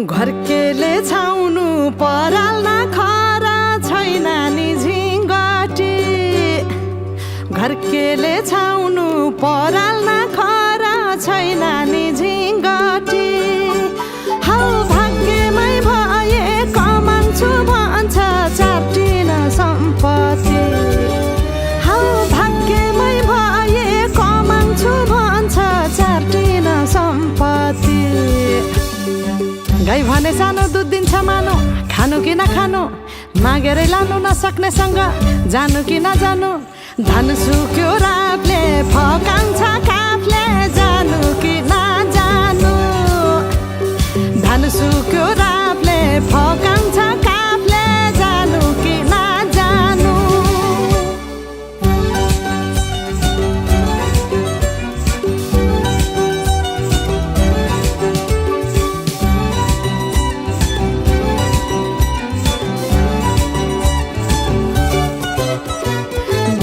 घरकेले छाउनु पराल नखरा छैन नि झिङ्गटी घरकेले छाउनु पराल नखरा छैन नि झिङ्गटी हौ भाग्यमै भए कमान्छु भन्छ चाटिन सम्पत्ति हौ भाग्यमै भए कमान्छु भन्छ चाटिन सम्पत्ति गाई भने सानो दुध दिन्छ मानो खानु कि नखानु मागेरै लानु नसक्नेसँग जानु कि नजानु धन सुक्यो रातले फकाउँछ काफले जानु कि नजानु धन सुक्यो रातले फकाउँछ काफले जानु कि नजानु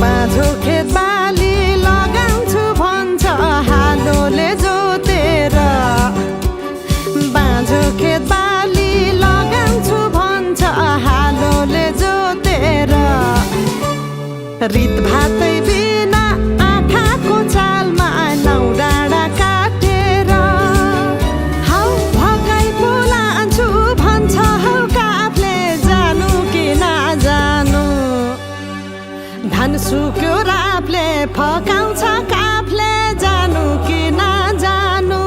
बाँझो खेत बाली लगाउँछु भन्छ हालोले जोतेर बाँझो खेत बाली लगाउँछु भन्छ हालोले जोतेर रित भातै बिना आँखाको चालमा नौ डाँडा काटेर हौ भगाई बोलान्छु भन्छ हौ काफले जानु कि नजानु धन सुक्यो रापले फकाउँछ काफले जानु कि नजानु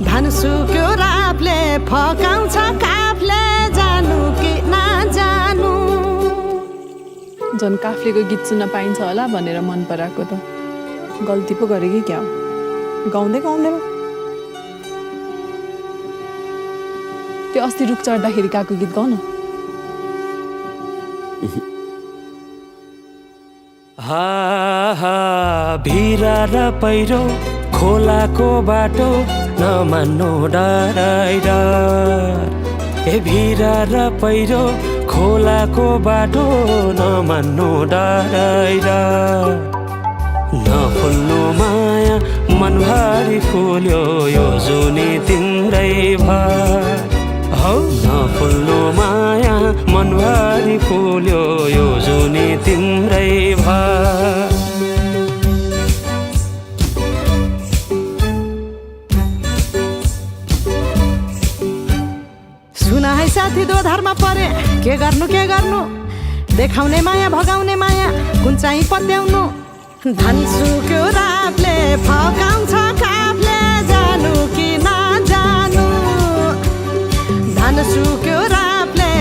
धन सुक्यो रापले फकाउँछ काफले जानु कि नजानु झन् काफ्लेको गीत सुन्न पाइन्छ होला भनेर मन पराएको त गल्ती पो गरे कि क्या हो गाउँदै गाउँदै त्यो अस्ति रुख चढ्दाखेरि गएको गीत गाउन भिरा र पहिरो खोलाको बाटो नमान्नु डराइर ए भिरा र पहिरो खोलाको बाटो नमान्नु डराइर नफुल्नु माया मनभरि फुल्यो यो जुनी तिम्रै भर हौ नफुल्नु माया मनभरि फुल्यो यो जुनी तिम्रै भर सुन है साथी दोधारमा परे के गर्नु देखाउने माया भगाउने माया कुन चाहिँ पत्याउनु धन सुक्यो रातले फकाउँछ काफले जानु कि नजानु धन सुक्यो रातले